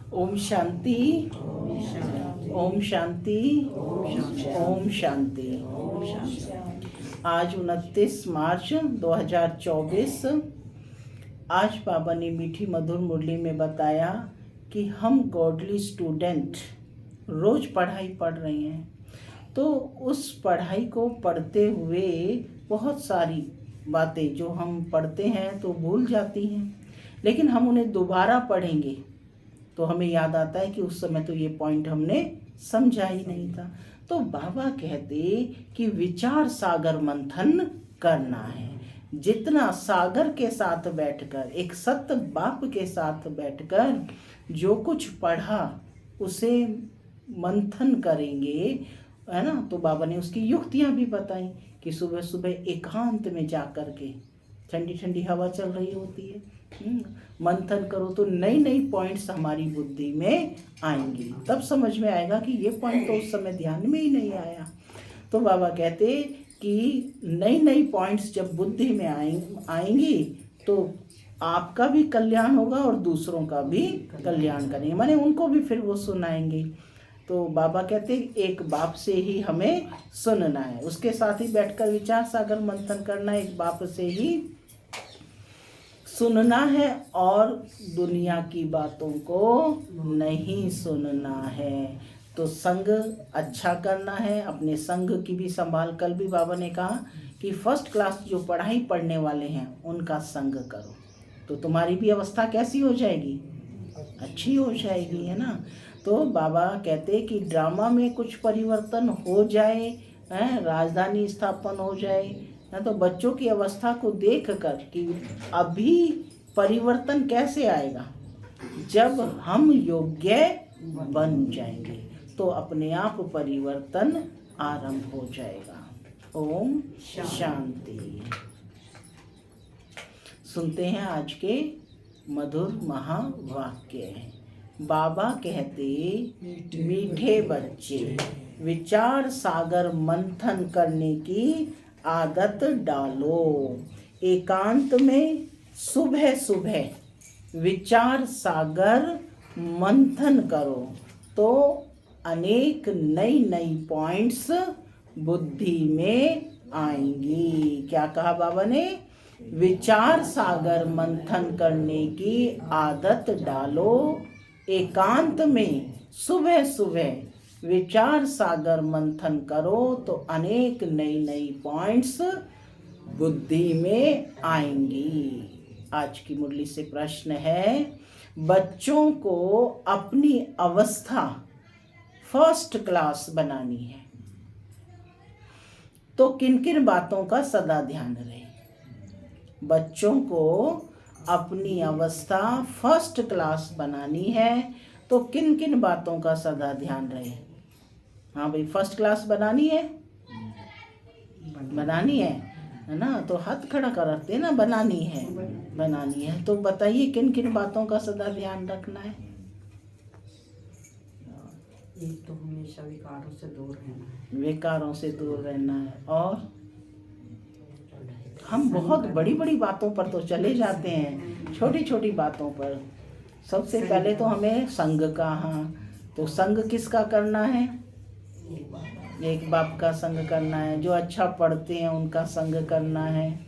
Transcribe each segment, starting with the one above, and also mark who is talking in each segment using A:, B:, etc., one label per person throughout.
A: ओम शांति, ओम शांति, ओम शांति। आज 29 मार्च 2024। आज बाबा ने मीठी मधुर मुरली में बताया कि हम गॉडली स्टूडेंट रोज़ पढ़ाई पढ़ रहे हैं, तो उस पढ़ाई को पढ़ते हुए बहुत सारी बातें जो हम पढ़ते हैं तो भूल जाती हैं, लेकिन हम उन्हें दोबारा पढ़ेंगे तो हमें याद आता है कि उस समय तो ये पॉइंट हमने समझा ही नहीं था। तो बाबा कहते कि विचार सागर मंथन करना है। जितना सागर के साथ बैठकर, एक सत्य बाप के साथ बैठकर जो कुछ पढ़ा उसे मंथन करेंगे, है ना। तो बाबा ने उसकी युक्तियाँ भी बताई कि सुबह सुबह एकांत में जा कर के, ठंडी ठंडी हवा चल रही होती है, मंथन करो तो नई नई पॉइंट्स हमारी बुद्धि में आएंगी। तब समझ में आएगा कि ये पॉइंट तो उस समय ध्यान में ही नहीं आया। तो बाबा कहते कि नई नई पॉइंट्स जब बुद्धि में आएंगी तो आपका भी कल्याण होगा और दूसरों का भी कल्याण करेंगे, माने उनको भी फिर वो सुनाएंगे। तो बाबा कहते एक बाप से ही हमें सुनना है, उसके साथ ही बैठकर विचार सागर मंथन करना है, एक बाप से ही सुनना है और दुनिया की बातों को नहीं सुनना है। तो संग अच्छा करना है, अपने संग की भी संभाल। कल भी बाबा ने कहा कि फर्स्ट क्लास जो पढ़ाई पढ़ने वाले हैं उनका संग करो, तो तुम्हारी भी अवस्था कैसी हो जाएगी, अच्छी हो जाएगी, है ना। तो बाबा कहते कि ड्रामा में कुछ परिवर्तन हो जाए, राजधानी स्थापन हो जाए, तो बच्चों की अवस्था को देखकर कि अभी परिवर्तन कैसे आएगा, जब हम योग्य बन जाएंगे तो अपने आप परिवर्तन आरंभ हो जाएगा। ओम शांति। सुनते हैं आज के मधुर महावाक्य। बाबा कहते मीठे बच्चे विचार सागर मंथन करने की आदत डालो। एकांत में सुबह सुबह विचार सागर मंथन करो तो अनेक नई नई पॉइंट्स बुद्धि में आएंगी। क्या कहा बाबा ने? विचार सागर मंथन करने की आदत डालो। एकांत में सुबह सुबह विचार सागर मंथन करो तो अनेक नई नई पॉइंट्स बुद्धि में आएंगी। आज की मुरली से प्रश्न है, बच्चों को अपनी अवस्था फर्स्ट क्लास बनानी है तो किन किन बातों का सदा ध्यान रहे। बच्चों को अपनी अवस्था फर्स्ट क्लास बनानी है तो किन किन बातों का सदा ध्यान रहे। हाँ भाई, फर्स्ट क्लास बनानी है, बनानी है ना। तो हाथ खड़ा करते ना, बनानी है। तो बताइए किन किन बातों का सदा ध्यान रखना है।
B: एक तो हमेशा विकारों से दूर रहना है,
A: और हम बहुत बड़ी बड़ी बातों पर तो चले जाते हैं, छोटी छोटी बातों पर। सबसे पहले तो हमें संग का, हाँ, तो संग किसका करना है? एक बाप का संग करना है। जो अच्छा पढ़ते हैं उनका संग करना है।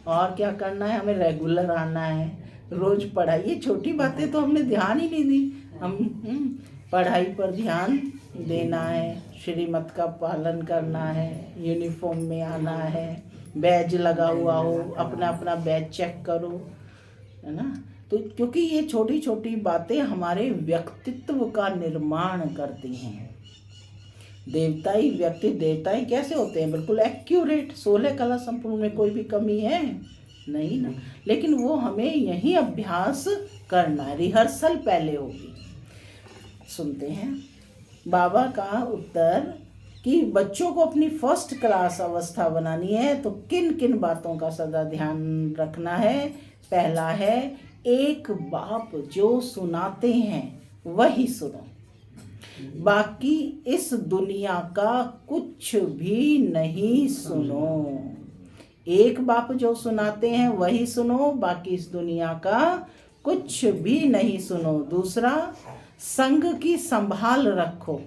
A: और क्या करना है? हमें रेगुलर आना है, रोज पढ़ाई। ये छोटी बातें तो हमने ध्यान ही नहीं दी। हम पढ़ाई पर ध्यान देना है, श्रीमत का पालन करना है, यूनिफॉर्म में आना है, बैज लगा हुआ हो, अपना अपना बैज चेक करो, है ना। तो क्योंकि ये छोटी छोटी बातें हमारे व्यक्तित्व का निर्माण करती हैं। देवताई व्यक्ति, देवताएं कैसे होते हैं? बिल्कुल एक्यूरेट, 16 कला संपूर्ण में कोई भी कमी है नहीं ना। लेकिन वो हमें यही अभ्यास करना है, रिहर्सल पहले होगी। सुनते हैं बाबा का उत्तर कि बच्चों को अपनी फर्स्ट क्लास अवस्था बनानी है तो किन किन बातों का सदा ध्यान रखना है। पहला है, एक बाप जो सुनाते हैं वही सुनो, बाकी इस दुनिया का कुछ भी नहीं सुनो। एक बाप जो सुनाते हैं वही सुनो, बाकी इस दुनिया का कुछ भी नहीं सुनो। दूसरा, संग की संभाल रखो।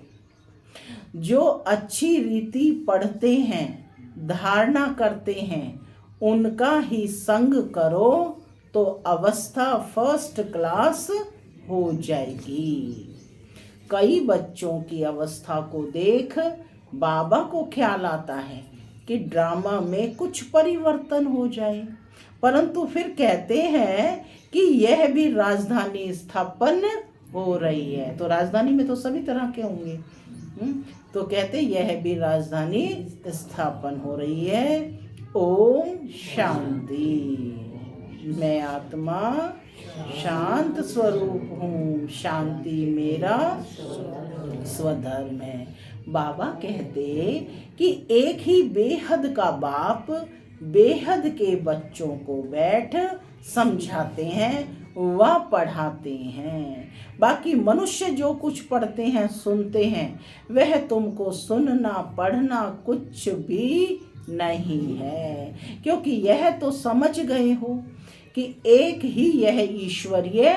A: जो अच्छी रीति पढ़ते हैं, धारणा करते हैं, उनका ही संग करो तो अवस्था फर्स्ट क्लास हो जाएगी। कई बच्चों की अवस्था को देख बाबा को ख्याल आता है कि ड्रामा में कुछ परिवर्तन हो जाए, परंतु फिर कहते हैं कि यह भी राजधानी स्थापन हो रही है। तो राजधानी में तो सभी तरह के होंगे, तो कहते यह भी राजधानी स्थापन हो रही है। ओम शांति। मैं आत्मा शांत स्वरूप हूँ, शांति मेरा स्वधर्म है। बाबा कहते कि एक ही बेहद का बाप बेहद के बच्चों को बैठ समझाते हैं, वह पढ़ाते हैं। बाकी मनुष्य जो कुछ पढ़ते हैं, सुनते हैं, वह तुमको सुनना पढ़ना कुछ भी नहीं है, क्योंकि यह तो समझ गए हो कि एक ही यह ईश्वरीय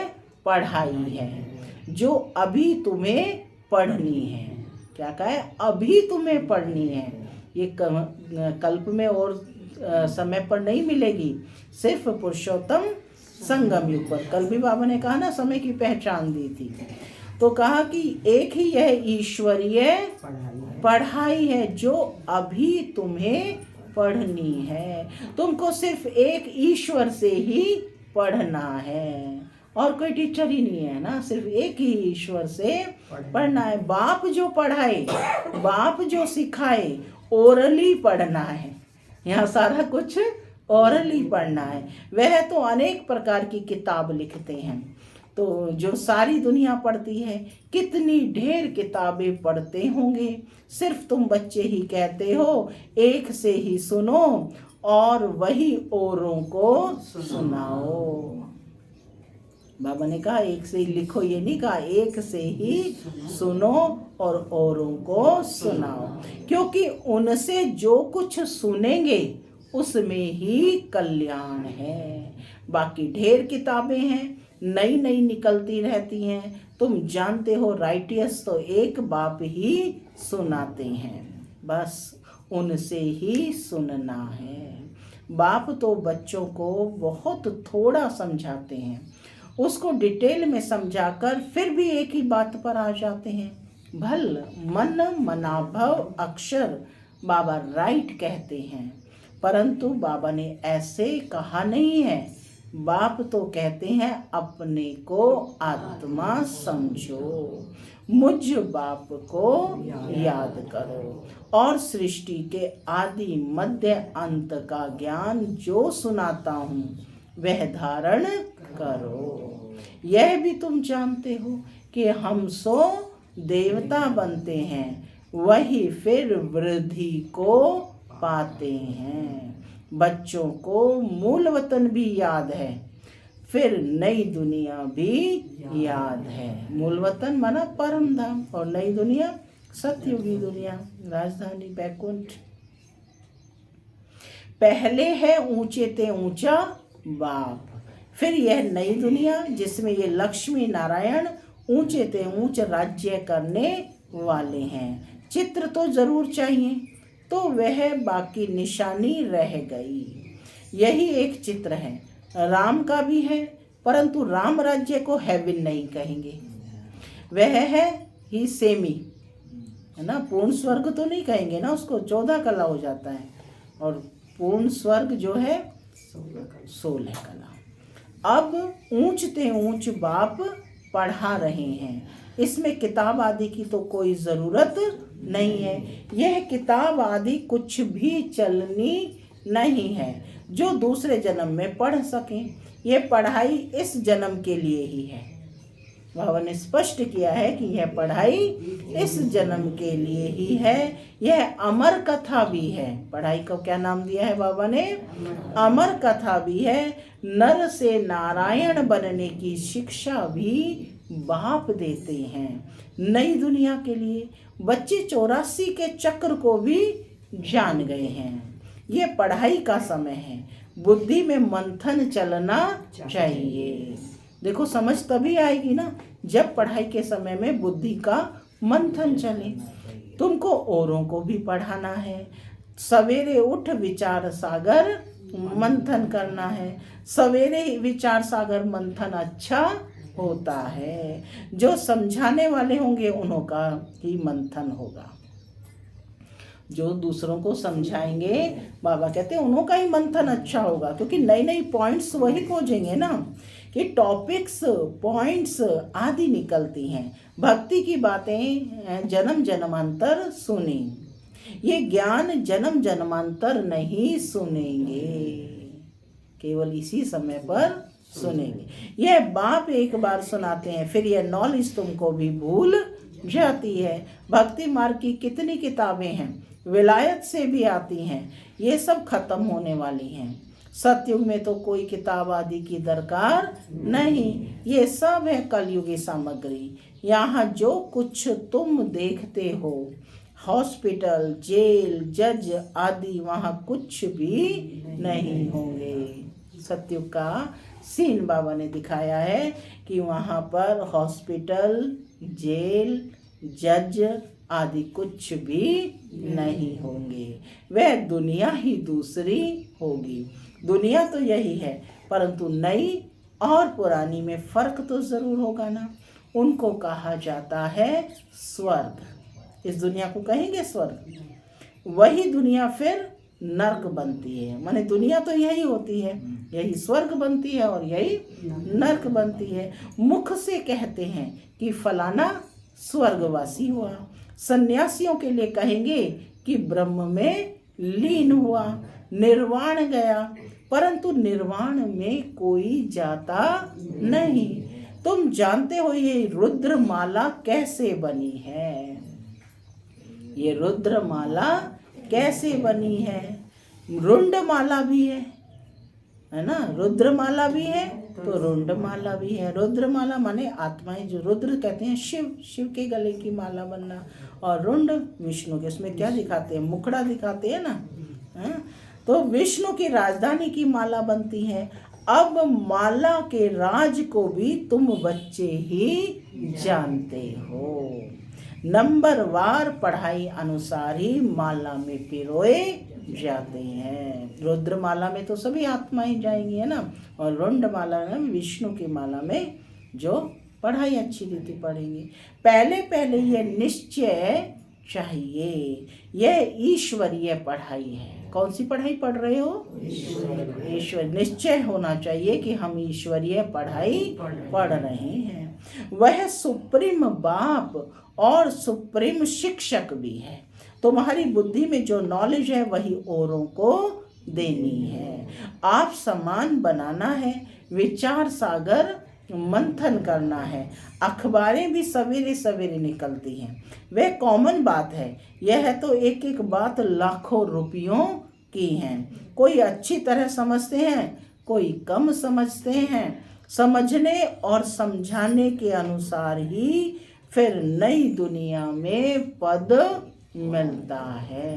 A: पढ़ाई है जो अभी तुम्हें पढ़नी है। क्या कहा है? अभी तुम्हें पढ़नी है। ये कल्प में और समय पर नहीं मिलेगी, सिर्फ पुरुषोत्तम संगम युग पर। कल भी बाबा ने कहा ना, समय की पहचान दी थी, तो कहा कि एक ही यह ईश्वरीय पढ़ाई है जो अभी तुम्हें पढ़नी है। तुमको सिर्फ एक ईश्वर से ही पढ़ना है, और कोई टीचर ही नहीं है ना, सिर्फ एक ही ईश्वर से पढ़ना है। बाप जो पढ़ाए, बाप जो सिखाए, ओरली पढ़ना है। यहाँ सारा कुछ ओरली पढ़ना है। वह तो अनेक प्रकार की किताब लिखते हैं, तो जो सारी दुनिया पढ़ती है, कितनी ढेर किताबें पढ़ते होंगे। सिर्फ तुम बच्चे ही कहते हो एक से ही सुनो और वही औरों को सुनाओ। बाबा ने कहा एक से ही लिखो, ये नहीं कहा एक से ही सुनो और औरों को सुनाओ, क्योंकि उनसे जो कुछ सुनेंगे उसमें ही कल्याण है। बाकी ढेर किताबें हैं, नई नई निकलती रहती हैं। तुम जानते हो राइटियस तो एक बाप ही सुनाते हैं, बस उनसे ही सुनना है। बाप तो बच्चों को बहुत थोड़ा समझाते हैं, उसको डिटेल में समझाकर फिर भी एक ही बात पर आ जाते हैं। भल मन मनाभव अक्षर बाबा राइट कहते हैं, परंतु बाबा ने ऐसे कहा नहीं है। बाप तो कहते हैं अपने को आत्मा समझो, मुझ बाप को याद करो, और सृष्टि के आदि मध्य अंत का ज्ञान जो सुनाता हूँ वह धारण करो। यह भी तुम जानते हो कि हम सो देवता बनते हैं, वही फिर वृद्धि को पाते हैं। बच्चों को मूल वतन भी याद है, फिर नई दुनिया भी याद है। मूल वतन माना परम धाम, और नई दुनिया सतयुगी दुनिया, राजधानी बैकुंठ। पहले है ऊंचे ते ऊंचा बाप, फिर यह नई दुनिया जिसमें ये लक्ष्मी नारायण ऊंचे ते ऊंच राज्य करने वाले हैं। चित्र तो जरूर चाहिए, तो वह बाकी निशानी रह गई। यही एक चित्र है, राम का भी है, परंतु राम राज्य को हेवन नहीं कहेंगे, वह है ही सेमी, है ना। पूर्ण स्वर्ग तो नहीं कहेंगे ना, उसको 14 कला हो जाता है, और पूर्ण स्वर्ग जो है 16 कला। अब ऊंचते ऊंच बाप पढ़ा रहे हैं, इसमें किताब आदि की तो कोई ज़रूरत नहीं है। यह किताब आदि कुछ भी चलनी नहीं है जो दूसरे जन्म में पढ़ सकें। यह पढ़ाई इस जन्म के लिए ही है। बाबा ने स्पष्ट किया है कि यह पढ़ाई इस जन्म के लिए ही है। यह अमर कथा भी है। पढ़ाई को क्या नाम दिया है बाबा ने? अमर कथा भी है। नर से नारायण बनने की शिक्षा भी बाप देते हैं। नई दुनिया के लिए बच्चे 84 के चक्र को भी जान गए हैं। ये पढ़ाई का समय है, बुद्धि में मंथन चलना चाहिए। देखो समझ तभी आएगी ना जब पढ़ाई के समय में बुद्धि का मंथन चले। तुमको औरों को भी पढ़ाना है। सवेरे उठ विचार सागर मंथन करना है। सवेरे विचार सागर मंथन अच्छा होता है। जो समझाने वाले होंगे उन्हों का ही मंथन होगा। जो दूसरों को समझाएंगे बाबा कहते हैं उन्हों का ही मंथन अच्छा होगा, क्योंकि नई नई पॉइंट्स वही खोजेंगे ना कि टॉपिक्स पॉइंट्स आदि निकलती हैं। भक्ति की बातें जन्म जन्मांतर सुनी, ये ज्ञान जन्म जन्मांतर नहीं सुनेंगे, केवल इसी समय पर सुनेंगे। यह बाप एक बार सुनाते हैं, फिर यह नॉलेज तुमको भी भूल जाती है। भक्ति मार्ग की कितनी किताबें हैं, विलायत से भी आती हैं, ये सब खत्म होने वाली हैं। सतयुग में तो कोई किताब आदि की दरकार नहीं, ये सब है कलयुगी सामग्री। यहाँ जो कुछ तुम देखते हो, हॉस्पिटल, जेल, जज आदि, वहाँ कुछ भी नहीं होंगे। सतयुग का सीन बाबा ने दिखाया है कि वहाँ पर हॉस्पिटल, जेल, जज आदि कुछ भी नहीं होंगे। वह दुनिया ही दूसरी होगी। दुनिया तो यही है, परंतु नई और पुरानी में फर्क तो जरूर होगा ना। उनको कहा जाता है स्वर्ग। इस दुनिया को कहेंगे स्वर्ग। वही दुनिया फिर नर्क बनती है। माने दुनिया तो यही होती है, यही स्वर्ग बनती है और यही नर्क बनती है। मुख से कहते हैं कि फलाना स्वर्गवासी हुआ। सन्यासियों के लिए कहेंगे कि ब्रह्म में लीन हुआ, निर्वाण गया, परंतु निर्वाण में कोई जाता नहीं। तुम जानते हो ये रुद्रमाला कैसे बनी है? ये रुद्रमाला कैसे बनी है? रुंडमाला भी है ना? रुद्रमाला भी है तो रुंडमाला भी है। रुद्रमाला माने आत्माएं, जो रुद्र कहते हैं शिव, शिव के गले की माला बनना, और रुंड विष्णु के, उसमें क्या दिखाते हैं? मुखड़ा दिखाते हैं ना, है? तो विष्णु की राजधानी की माला बनती है। अब माला के राज को भी तुम बच्चे ही जानते हो। नंबरवार पढ़ाई अनुसार ही माला में पिरोए जाते हैं। रुद्र माला में तो सभी आत्माएं जाएंगी, है ना, और रुंड माला में विष्णु की माला में जो पढ़ाई अच्छी रीति पढ़ेंगे। पहले पहले ये निश्चय चाहिए, यह ईश्वरीय पढ़ाई है। कौन सी पढ़ाई पढ़ रहे हो? ईश्वर। निश्चय होना चाहिए कि हम ईश्वरीय पढ़ाई पढ़ रहे हैं। वह सुप्रीम बाप और सुप्रीम शिक्षक भी है। तुम्हारी बुद्धि में जो नॉलेज है वही औरों को देनी है। आप समान बनाना है, विचार सागर मंथन करना है। अखबारें भी सवेरे सवेरे निकलती हैं, वह कॉमन बात है। यह तो एक एक बात लाखों रुपयों की है। कोई अच्छी तरह समझते हैं, कोई कम समझते हैं। समझने और समझाने के अनुसार ही फिर नई दुनिया में पद मिलता है।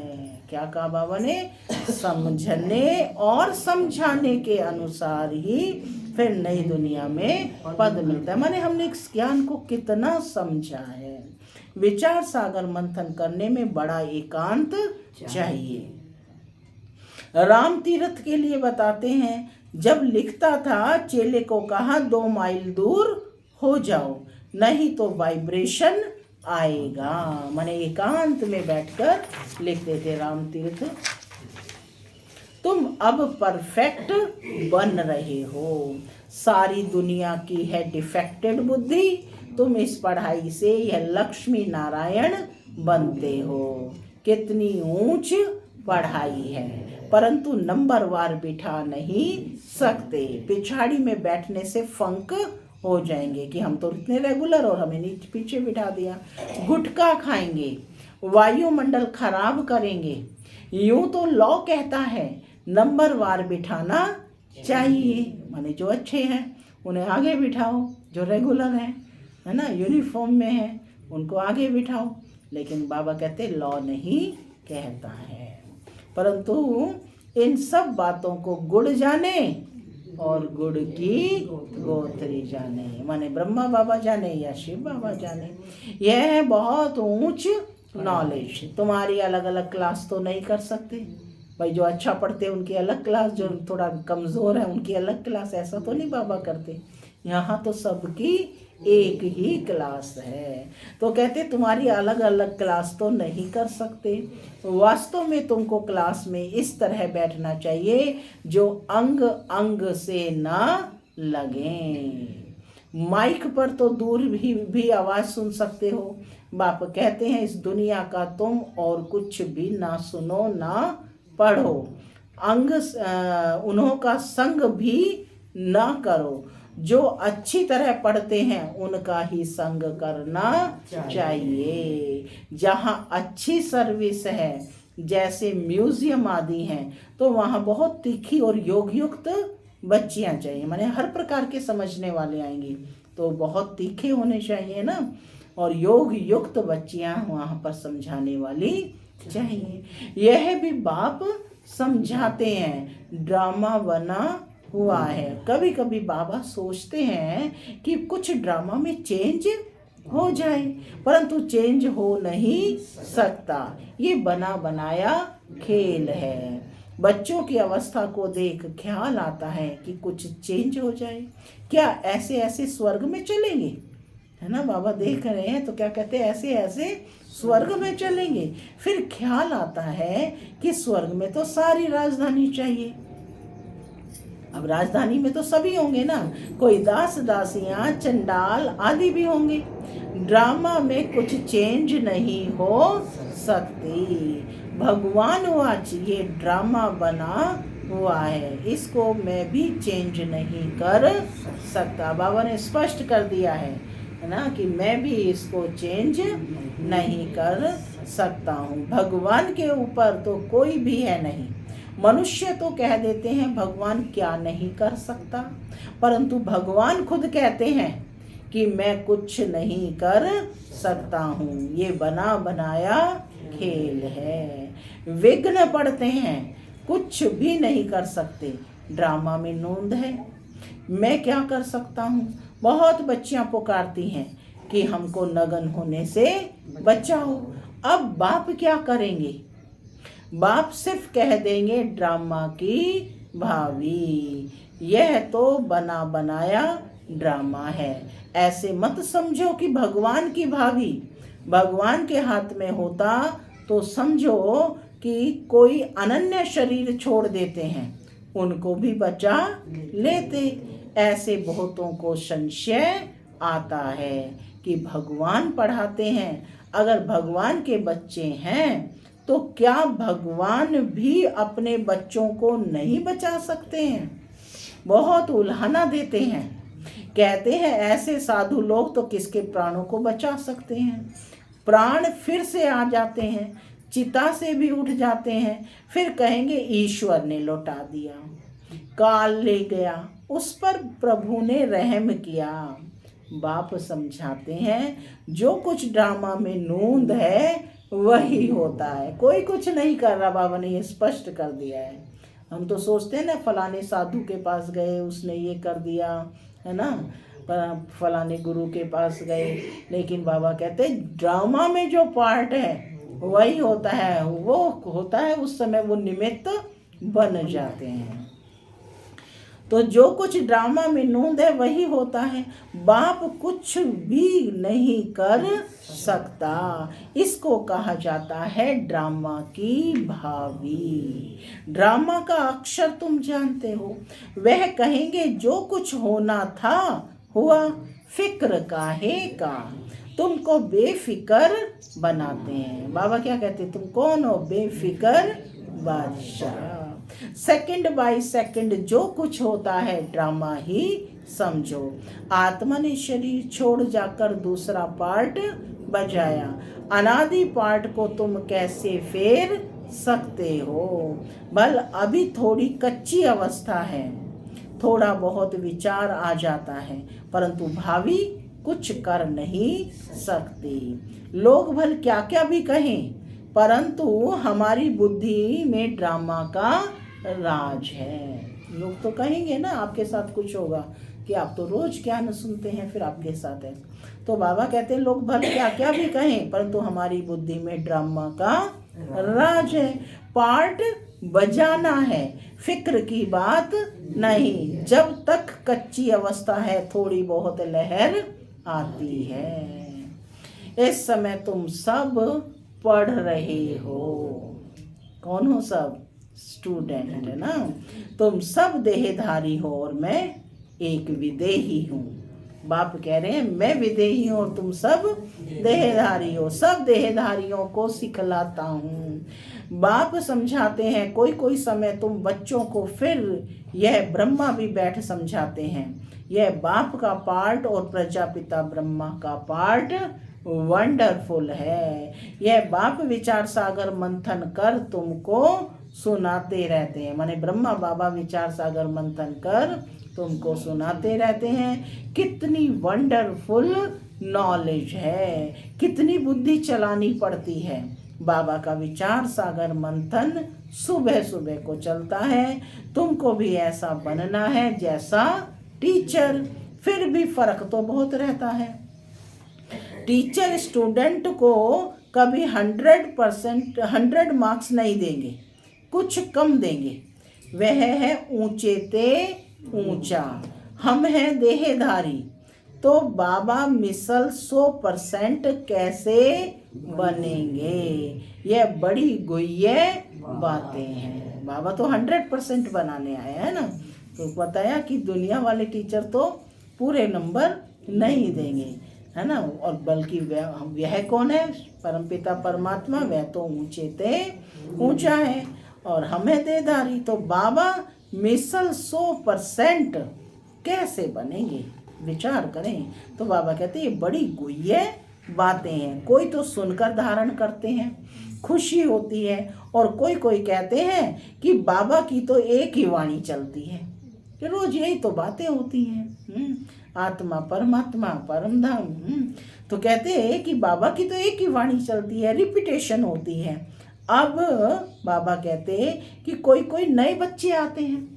A: क्या कहा बाबा ने? समझने और समझाने के अनुसार ही फिर नई दुनिया में पद मिलता है। माने हमने इस ज्ञान को कितना समझा है। विचार सागर मंथन करने में बड़ा एकांत चाहिए। राम तीर्थ के लिए बताते हैं, जब लिखता था चेले को कहा 2 माइल दूर हो जाओ, नहीं तो वाइब्रेशन आएगा। माने एकांत में बैठकर लिखते थे राम तीर्थ। तुम अब परफेक्ट बन रहे हो। सारी दुनिया की है डिफेक्टेड बुद्धि, तुम इस पढ़ाई से यह लक्ष्मी नारायण बनते हो। कितनी ऊंच पढ़ाई है, परंतु नंबरवार बिठा नहीं सकते। पिछाड़ी में बैठने से फंक हो जाएंगे कि हम तो इतने रेगुलर और हमें नीचे पीछे बिठा दिया। गुटखा खाएंगे, वायुमंडल खराब करेंगे। यूं तो लॉ कहता है नंबरवार बिठाना चाहिए। माने जो अच्छे हैं उन्हें आगे बिठाओ, जो रेगुलर हैं, है ना, यूनिफॉर्म में हैं, उनको आगे बिठाओ। लेकिन बाबा कहते लॉ नहीं कहता है। परंतु इन सब बातों को गुण जाने और गुड़ की गोथरी जाने, माने ब्रह्मा बाबा जाने या शिव बाबा जाने। यह है बहुत ऊंच नॉलेज। तुम्हारी अलग अलग क्लास तो नहीं कर सकते भाई, जो अच्छा पढ़ते हैं उनकी अलग क्लास, जो थोड़ा कमज़ोर है उनकी अलग क्लास, ऐसा तो नहीं बाबा करते। यहाँ तो सबकी एक ही क्लास है। तो कहते तुम्हारी अलग अलग क्लास तो नहीं कर सकते। वास्तव में तुमको क्लास में इस तरह बैठना चाहिए जो अंग अंग से ना लगे। माइक पर तो दूर भी आवाज़ सुन सकते हो। बाप कहते हैं इस दुनिया का तुम और कुछ भी ना सुनो ना पढ़ो, अंग उन्हों का संग भी ना करो। जो अच्छी तरह पढ़ते हैं उनका ही संग करना चाहिए। जहाँ अच्छी सर्विस है, जैसे म्यूजियम आदि हैं, तो वहाँ बहुत तीखी और योग युक्त बच्चियाँ चाहिए, माने हर प्रकार के समझने वाले आएंगी, तो बहुत तीखे होने चाहिए ना, और योग युक्त बच्चियाँ वहाँ पर समझाने वाली चाहिए। यह भी बाप समझाते हैं। ड्रामा बना हुआ है। कभी कभी बाबा सोचते हैं कि कुछ ड्रामा में चेंज हो जाए, परंतु चेंज हो नहीं सकता। ये बना बनाया खेल है। बच्चों की अवस्था को देख ख्याल आता है कि कुछ चेंज हो जाए। क्या ऐसे ऐसे स्वर्ग में चलेंगे, है ना, बाबा देख रहे हैं तो क्या कहते हैं, ऐसे ऐसे स्वर्ग में चलेंगे। फिर ख्याल आता है कि स्वर्ग में तो सारी राजधानी चाहिए। अब राजधानी में तो सभी होंगे ना, कोई दास दासियां चंडाल आदि भी होंगे। ड्रामा में कुछ चेंज नहीं हो सकती। भगवान वाच ये ड्रामा बना हुआ है, इसको मैं भी चेंज नहीं कर सकता। बाबा ने स्पष्ट कर दिया है ना कि मैं भी इसको चेंज नहीं कर सकता हूँ। भगवान के ऊपर तो कोई भी है नहीं। मनुष्य तो कह देते हैं भगवान क्या नहीं कर सकता, परंतु भगवान खुद कहते हैं कि मैं कुछ नहीं कर सकता हूँ। ये बना बनाया खेल है। विघ्न पड़ते हैं, कुछ भी नहीं कर सकते। ड्रामा में नोंद है। मैं क्या कर सकता हूँ। बहुत बच्चियां पुकारती हैं कि हमको नगन होने से बचाओ। अब बाप क्या करेंगे। बाप सिर्फ कह देंगे ड्रामा की भावी, यह तो बना बनाया ड्रामा है। ऐसे मत समझो कि भगवान की भावी भगवान के हाथ में होता तो समझो कि कोई अनन्य शरीर छोड़ देते हैं, उनको भी बचा लेते। ऐसे बहुतों को संशय आता है कि भगवान पढ़ाते हैं। अगर भगवान के बच्चे हैं तो क्या भगवान भी अपने बच्चों को नहीं बचा सकते हैं। बहुत उल्हाना देते हैं। कहते हैं ऐसे साधु लोग तो किसके प्राणों को बचा सकते हैं। प्राण फिर से आ जाते हैं, चिता से भी उठ जाते हैं, फिर कहेंगे ईश्वर ने लौटा दिया, काल ले गया, उस पर प्रभु ने रहम किया। बाप समझाते हैं जो कुछ ड्रामा में नोंद है वही होता है, कोई कुछ नहीं कर रहा। बाबा ने ये स्पष्ट कर दिया है। हम तो सोचते हैं ना फलाने साधु के पास गए उसने ये कर दिया, है ना, फलाने गुरु के पास गए, लेकिन बाबा कहते हैं ड्रामा में जो पार्ट है वही होता है, वो होता है उस समय वो निमित्त बन जाते हैं। तो जो कुछ ड्रामा में नोंद है वही होता है। बाप कुछ भी नहीं कर सकता। इसको कहा जाता है ड्रामा की भावी। ड्रामा का अक्षर तुम जानते हो। वह कहेंगे जो कुछ होना था हुआ, फिक्र काहे का। तुमको बेफिकर बनाते हैं। बाबा क्या कहते हैं, तुम कौन हो, बेफिकर बादशाह। सेकंड बाय सेकंड जो कुछ होता है ड्रामा ही समझो। आत्मा ने शरीर छोड़ जाकर दूसरा पार्ट बजाया, अनादि पार्ट को तुम कैसे फेर सकते हो। बल अभी थोड़ी कच्ची अवस्था है, थोड़ा बहुत विचार आ जाता है, परंतु भावी कुछ कर नहीं सकती। लोग भल क्या क्या भी कहें, परंतु हमारी बुद्धि में ड्रामा का राज है। लोग तो कहेंगे ना आपके साथ कुछ होगा कि आप तो रोज ज्ञान सुनते हैं, फिर आपके साथ है। तो बाबा कहते हैं लोग भले क्या क्या भी कहें, परंतु हमारी बुद्धि में ड्रामा का राज है। पार्ट बजाना है, फिक्र की बात नहीं। जब तक कच्ची अवस्था है थोड़ी बहुत लहर आती है। इस समय तुम सब पढ़ रहे हो। कौन हो सब? स्टूडेंट है ना। तुम सब देहधारी हो और मैं एक विदेही हूँ। बाप कह रहे हैं मैं विदेही हूँ और तुम सब देहधारी हो। सब देहधारियों को सिखलाता हूँ। बाप समझाते हैं कोई कोई समय तुम बच्चों को, फिर यह ब्रह्मा भी बैठ समझाते हैं। यह बाप का पार्ट और प्रजापिता ब्रह्मा का पार्ट वंडरफुल है। यह बाप विचार सागर मंथन कर तुमको सुनाते रहते हैं। माने ब्रह्मा बाबा विचार सागर मंथन कर तुमको सुनाते रहते हैं। कितनी वंडरफुल नॉलेज है, कितनी बुद्धि चलानी पड़ती है। बाबा का विचार सागर मंथन सुबह सुबह को चलता है। तुमको भी ऐसा बनना है जैसा टीचर। फिर भी फर्क तो बहुत रहता है। टीचर स्टूडेंट को कभी 100 मार्क्स नहीं देंगे, कुछ कम देंगे। वह है ऊंचे ते ऊंचा, हम हैं देहधारी। तो बाबा मिसल 100% कैसे बनेंगे, यह बड़ी गुह्य बातें हैं। बाबा तो 100% बनाने आए हैं ना। तो बताया कि दुनिया वाले टीचर तो पूरे नंबर नहीं देंगे, है ना। और बल्कि वह कौन है? परमपिता परमात्मा। वह तो ऊंचे ते ऊंचा है और हमें देदारी। तो बाबा मिसल 100% कैसे बनेंगे, विचार करें। तो बाबा कहते हैं ये बड़ी गुह्य बातें हैं। कोई तो सुनकर धारण करते हैं, खुशी होती है। और कोई कोई कहते हैं कि बाबा की तो एक ही वाणी चलती है, कि रोज यही तो बातें होती हैं। आत्मा परमात्मा परम धाम। तो कहते हैं कि बाबा की तो एक ही वाणी चलती है, रिपीटेशन होती है। अब बाबा कहते हैं कि कोई कोई नए बच्चे आते हैं,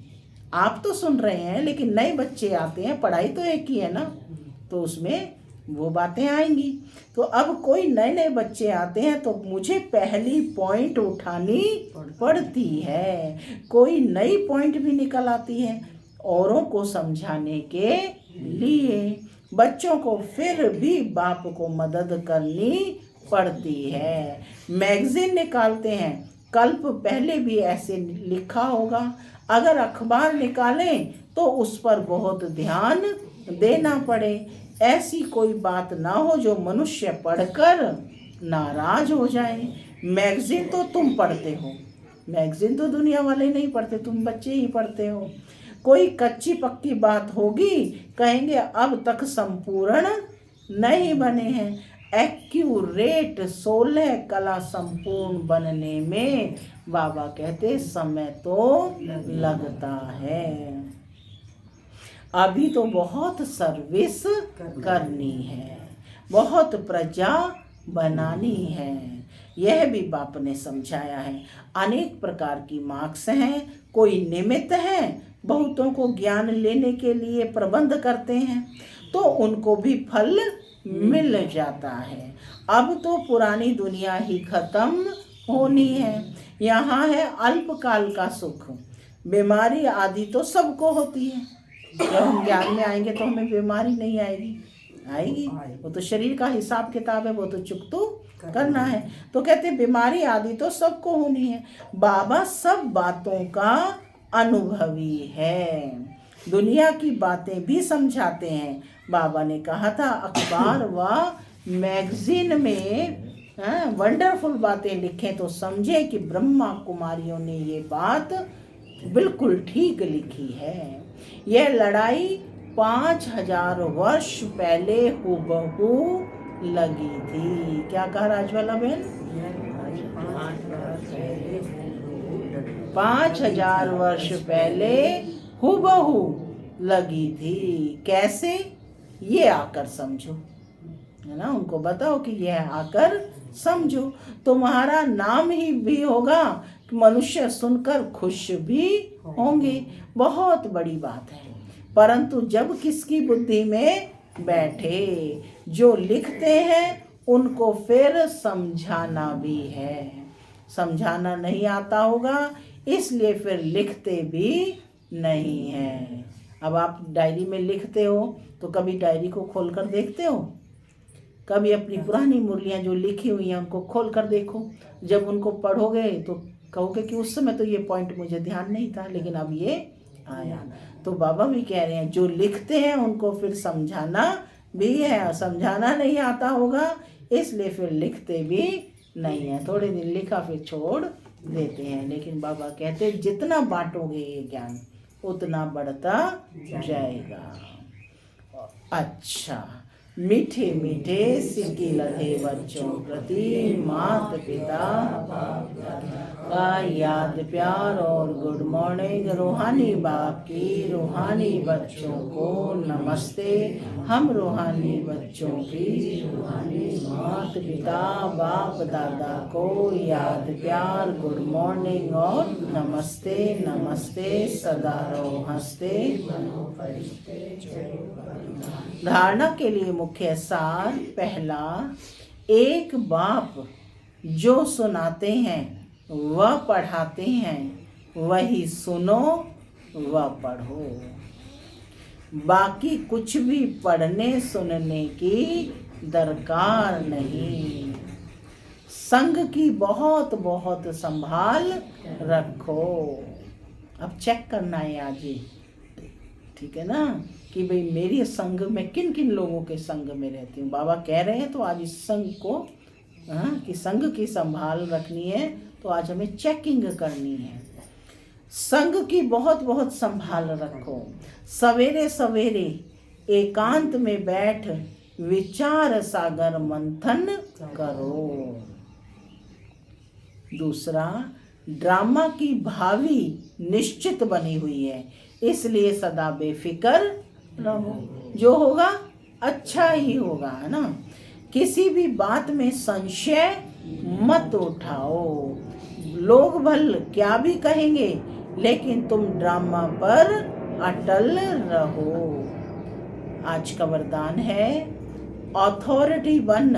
A: आप तो सुन रहे हैं लेकिन नए बच्चे आते हैं, पढ़ाई तो एक ही है ना, तो उसमें वो बातें आएंगी। तो अब कोई नए नए बच्चे आते हैं तो मुझे पहली पॉइंट उठानी पड़ती है। कोई नई पॉइंट भी निकल आती है औरों को समझाने के लिए। बच्चों को फिर भी बाप को मदद करनी पड़ती है। मैगजीन निकालते हैं, कल्प पहले भी ऐसे लिखा होगा। अगर अखबार निकालें तो उस पर बहुत ध्यान देना पड़े। ऐसी कोई बात ना हो जो मनुष्य पढ़कर नाराज हो जाए। मैगजीन तो तुम पढ़ते हो, मैगजीन तो दुनिया वाले नहीं पढ़ते, तुम बच्चे ही पढ़ते हो। कोई कच्ची पक्की बात होगी, कहेंगे अब तक संपूर्ण नहीं बने हैं। एक्यूरेट 16 कला संपूर्ण बनने में बाबा कहते समय तो लगता है। अभी तो बहुत सर्विस करनी है, बहुत प्रजा बनानी है। यह भी बाप ने समझाया है। अनेक प्रकार की मार्क्स हैं, कोई निमित्त है, बहुतों को ज्ञान लेने के लिए प्रबंध करते हैं तो उनको भी फल मिल जाता है। अब तो पुरानी दुनिया ही खत्म होनी है। यहाँ है अल्पकाल का सुख। बीमारी आदि तो सबको होती है। जब हम ज्ञान में आएंगे तो हमें बीमारी नहीं आएगी, आएगी। वो तो शरीर का हिसाब किताब है, वो तो चुकतो करना है। तो कहते बीमारी आदि तो सबको होनी है। बाबा सब बातों का अनुभवी है, दुनिया की बातें भी समझाते हैं। बाबा ने कहा था अखबार व मैगजीन में वंडरफुल बातें लिखें तो समझे कि ब्रह्मा कुमारियों ने ये बात बिल्कुल ठीक लिखी है। यह लड़ाई 5000 वर्ष पहले हुबहू लगी थी। क्या कहा राजवाला बहन? 5000 वर्ष पहले हुबहू लगी थी। कैसे? ये आकर समझो, है ना। उनको बताओ कि यह आकर समझो। तुम्हारा नाम ही भी होगा मनुष्य सुनकर खुश भी होंगे, बहुत बड़ी बात है। परंतु जब किसकी बुद्धि में बैठे, जो लिखते हैं उनको फिर समझाना भी है। समझाना नहीं आता होगा, इसलिए फिर लिखते भी नहीं है। अब आप डायरी में लिखते हो तो कभी डायरी को खोलकर देखते हो? कभी अपनी पुरानी मुरलियाँ जो लिखी हुई हैं उनको खोल कर देखो। जब उनको पढ़ोगे तो कहोगे कि उस समय तो ये पॉइंट मुझे ध्यान नहीं था, लेकिन अब ये आया। तो बाबा भी कह रहे हैं जो लिखते हैं उनको फिर समझाना भी है। समझाना नहीं आता होगा, इसलिए फिर लिखते भी नहीं है। थोड़े दिन लिखा फिर छोड़ देते हैं। लेकिन बाबा कहते जितना बांटोगे ये ज्ञान उतना बढ़ता जाएगा। अच्छा, मीठे मीठे सिक्के लगे बच्चों प्रति माता पिता का याद प्यार और गुड मॉर्निंग। रूहानी बाप की रूहानी बच्चों को नमस्ते। हम रूहानी बच्चों की रूहानी माता पिता बाप दादा को याद प्यार गुड मॉर्निंग और नमस्ते। नमस्ते सदा रहो हंसते। धारणा के लिए मुख्य सार पहला, एक बाप जो सुनाते हैं वह पढ़ाते हैं, वही सुनो वह पढ़ो। बाकी कुछ भी पढ़ने सुनने की दरकार नहीं। संग की बहुत बहुत संभाल रखो। अब चेक करना है आज ही, ठीक है ना, कि भाई मेरी संग में किन किन लोगों के संग में रहती हूँ। बाबा कह रहे हैं तो आज इस संग को कि संग की संभाल रखनी है, तो आज हमें चेकिंग करनी है। संग की बहुत बहुत संभाल रखो। सवेरे सवेरे एकांत में बैठ विचार सागर मंथन करो। दूसरा, ड्रामा की भावी निश्चित बनी हुई है, इसलिए सदा बेफिक्र रहो। जो होगा अच्छा ही होगा, है ना। किसी भी बात में संशय मत उठाओ। लोग भल क्या भी कहेंगे, लेकिन तुम ड्रामा पर अटल रहो। आज का वरदान है, अथॉरिटी बन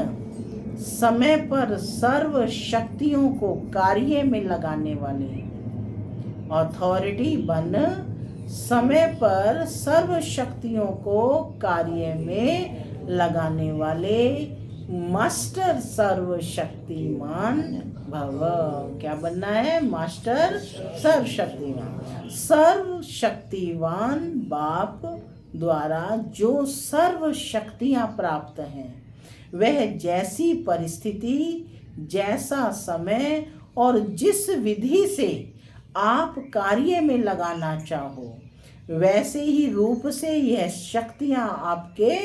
A: समय पर सर्व शक्तियों को कार्य में लगाने वाले। अथॉरिटी बन समय पर सर्व शक्तियों को कार्य में लगाने वाले मास्टर सर्वशक्तिमान भव। क्या बनना है? मास्टर सर्वशक्तिमान। सर्वशक्तिवान बाप द्वारा जो सर्व शक्तियाँ प्राप्त हैं, वह जैसी परिस्थिति, जैसा समय और जिस विधि से आप कार्य में लगाना चाहो, वैसे ही रूप से यह शक्तियाँ आपके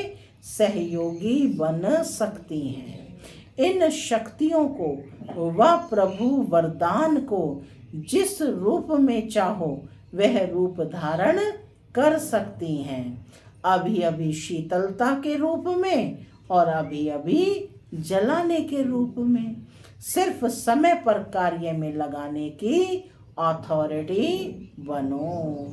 A: सहयोगी बन सकती हैं। इन शक्तियों को वह प्रभु वरदान को जिस रूप में चाहो वह रूप धारण कर सकती हैं। अभी अभी शीतलता के रूप में और अभी अभी जलाने के रूप में। सिर्फ समय पर कार्य में लगाने की अथॉरिटी बनो।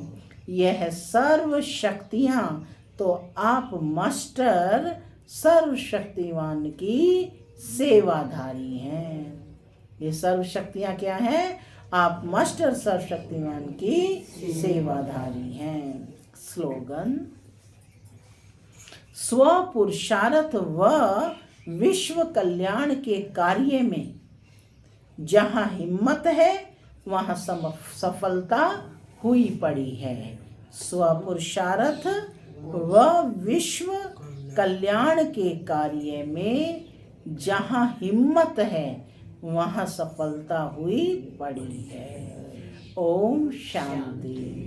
A: यह सर्व शक्तियाँ तो आप मास्टर सर्वशक्तिवान की सेवाधारी हैं। ये सर्व शक्तियाँ क्या हैं? आप मास्टर सर्वशक्तिवान की सेवाधारी हैं। स्लोगन, स्व पुरुषार्थ व विश्व कल्याण के कार्य में जहाँ हिम्मत है वहाँ सफलता हुई पड़ी है। स्व पुरुषार्थ व विश्व कल्याण के कार्य में जहाँ हिम्मत है वहाँ सफलता हुई पड़ी है। ओम शांति।